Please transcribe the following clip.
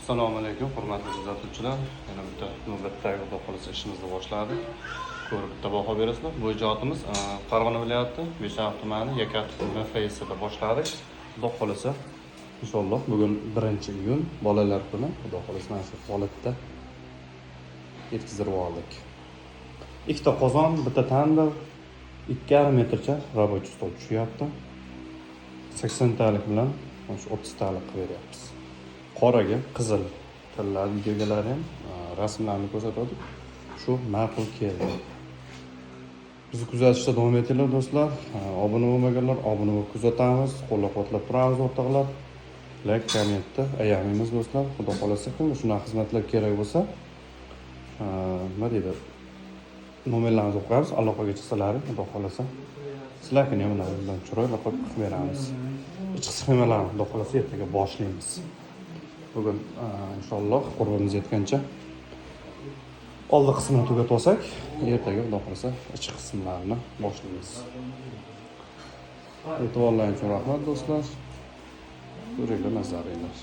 Assalomu alaykum, hurmatli kuzatuvchilar. Yana bitta navbatdagi xudo xolisa ishimizni boshladik. Ko'rib bitta baho berasizlar. Bu ijodimiz Farg'ona viloyati Beshariq tumani Yakatov MFSida boshladik. Xudo xolisa inshaalloh bugun 1-iyun bolalar kuni. Xudo xolisa mana shu holatda yetkazib oldik. Ikkita qozon, bitta tandir, 2,5 metrcha рабочий stol tushyapti. 80 talik bilan 30 talik qilib beryapmiz. Qoraga qizil tillar videogalari ham rasmlarni ko'rsatdik. Shu ma'qul keldi. Bizni kuzatishda davom etinglar do'stlar. Obuna bo'lmaganlar obuna bo'lib kuzatamiz, qo'llab-quvvatlab turamiz o'rtoqlar. Like, kommentda ayamaymiz do'stlar. Xudo xolasa kimga shunaqa xizmatlar kerak bo'lsa, nima deydi? Nomerlarimizni qo'yamiz, aloqaga chiqsalaring, xudo xolasa. Sizlarga ham bundan chiroyli qilib beramiz. Ichki sxemalarni xudo xolasa ertaga boshlaymiz. Bugun inshaalloh qurbimiz yetgancha oldi qismini tugatib olsak, ertaga xudo xolasa ichki qismlarni boshlaymiz. E'tiborlaringiz uchun rahmat do'stlar. Ko'ringlar, nazaringlar.